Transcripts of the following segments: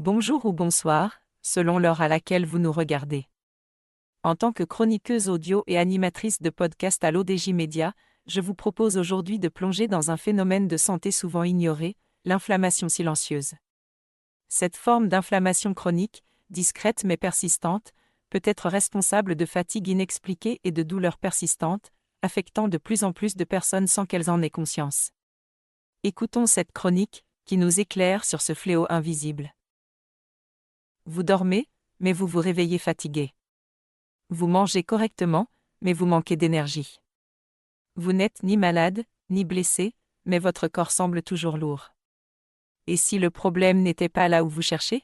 Bonjour ou bonsoir, selon l'heure à laquelle vous nous regardez. En tant que chroniqueuse audio et animatrice de podcast à l'ODJ Média, je vous propose aujourd'hui de plonger dans un phénomène de santé souvent ignoré, l'inflammation silencieuse. Cette forme d'inflammation chronique, discrète mais persistante, peut être responsable de fatigue inexpliquée et de douleurs persistantes, affectant de plus en plus de personnes sans qu'elles en aient conscience. Écoutons cette chronique, qui nous éclaire sur ce fléau invisible. Vous dormez, mais vous vous réveillez fatigué. Vous mangez correctement, mais vous manquez d'énergie. Vous n'êtes ni malade, ni blessé, mais votre corps semble toujours lourd. Et si le problème n'était pas là où vous cherchez?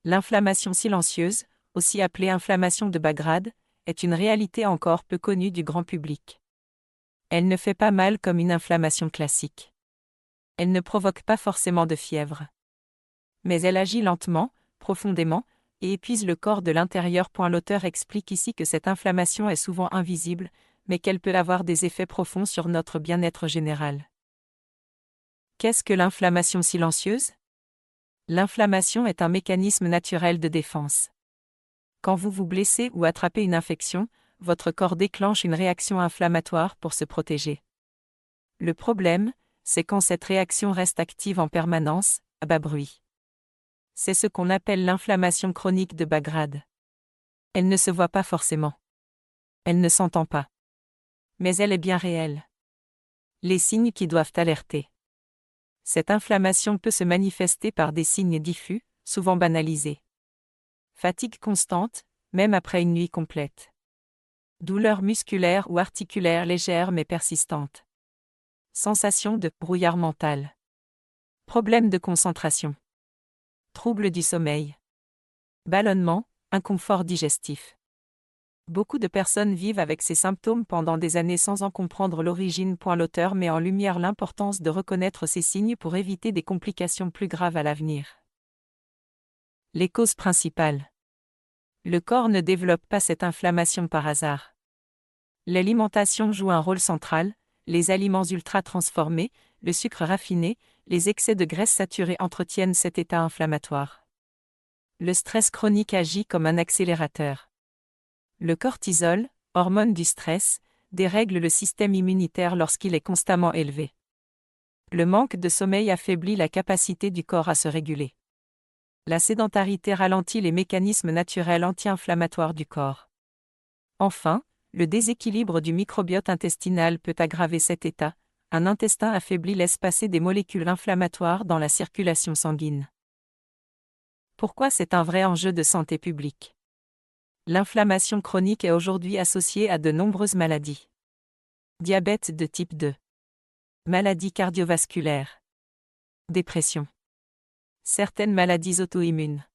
L'inflammation silencieuse, aussi appelée inflammation de bas grade, est une réalité encore peu connue du grand public. Elle ne fait pas mal comme une inflammation classique. Elle ne provoque pas forcément de fièvre. Mais elle agit lentement, profondément, et épuise le corps de l'intérieur. L'auteur explique ici que cette inflammation est souvent invisible, mais qu'elle peut avoir des effets profonds sur notre bien-être général. Qu'est-ce que l'inflammation silencieuse? L'inflammation est un mécanisme naturel de défense. Quand vous vous blessez ou attrapez une infection, votre corps déclenche une réaction inflammatoire pour se protéger. Le problème, c'est quand cette réaction reste active en permanence, à bas bruit. C'est ce qu'on appelle l'inflammation chronique de bas grade. Elle ne se voit pas forcément. Elle ne s'entend pas. Mais elle est bien réelle. Les signes qui doivent alerter. Cette inflammation peut se manifester par des signes diffus, souvent banalisés. Fatigue constante, même après une nuit complète. Douleurs musculaires ou articulaires légères mais persistantes. Sensation de brouillard mental. Problèmes de concentration. Troubles du sommeil. Ballonnement, inconfort digestif. Beaucoup de personnes vivent avec ces symptômes pendant des années sans en comprendre l'origine. L'auteur met en lumière l'importance de reconnaître ces signes pour éviter des complications plus graves à l'avenir. Les causes principales. Le corps ne développe pas cette inflammation par hasard. L'alimentation joue un rôle central, les aliments ultra-transformés, le sucre raffiné, les excès de graisses saturées entretiennent cet état inflammatoire. Le stress chronique agit comme un accélérateur. Le cortisol, hormone du stress, dérègle le système immunitaire lorsqu'il est constamment élevé. Le manque de sommeil affaiblit la capacité du corps à se réguler. La sédentarité ralentit les mécanismes naturels anti-inflammatoires du corps. Enfin, le déséquilibre du microbiote intestinal peut aggraver cet état. Un intestin affaibli laisse passer des molécules inflammatoires dans la circulation sanguine. Pourquoi c'est un vrai enjeu de santé publique? L'inflammation chronique est aujourd'hui associée à de nombreuses maladies. Diabète de type 2. Maladies cardiovasculaires. Dépression. Certaines maladies auto-immunes.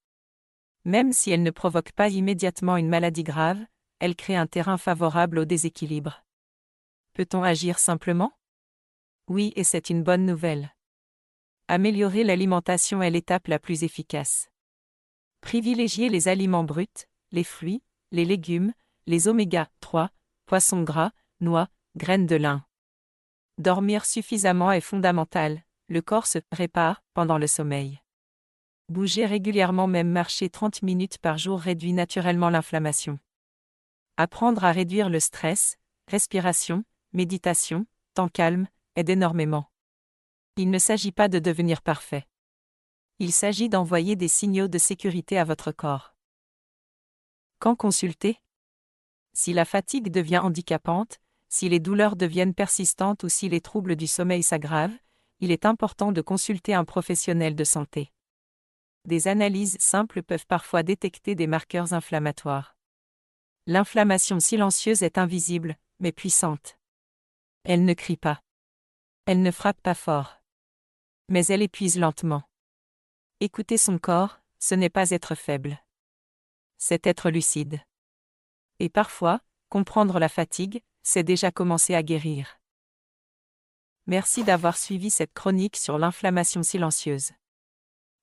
Même si elles ne provoquent pas immédiatement une maladie grave, elles créent un terrain favorable au déséquilibre. Peut-on agir simplement? Oui, et c'est une bonne nouvelle. Améliorer l'alimentation est l'étape la plus efficace. Privilégier les aliments bruts, les fruits, les légumes, les oméga 3, poissons gras, noix, graines de lin. Dormir suffisamment est fondamental, le corps se répare pendant le sommeil. Bouger régulièrement, même marcher 30 minutes par jour, réduit naturellement l'inflammation. Apprendre à réduire le stress, respiration, méditation, temps calme, aide énormément. Il ne s'agit pas de devenir parfait. Il s'agit d'envoyer des signaux de sécurité à votre corps. Quand consulter? Si la fatigue devient handicapante, si les douleurs deviennent persistantes ou si les troubles du sommeil s'aggravent, il est important de consulter un professionnel de santé. Des analyses simples peuvent parfois détecter des marqueurs inflammatoires. L'inflammation silencieuse est invisible, mais puissante. Elle ne crie pas. Elle ne frappe pas fort. Mais elle épuise lentement. Écouter son corps, ce n'est pas être faible. C'est être lucide. Et parfois, comprendre la fatigue, c'est déjà commencer à guérir. Merci d'avoir suivi cette chronique sur l'inflammation silencieuse.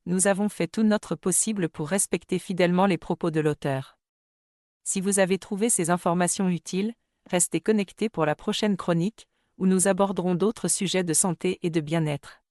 Nous avons fait tout notre possible pour respecter fidèlement les propos de l'auteur. Si vous avez trouvé ces informations utiles, restez connectés pour la prochaine chronique, où nous aborderons d'autres sujets de santé et de bien-être.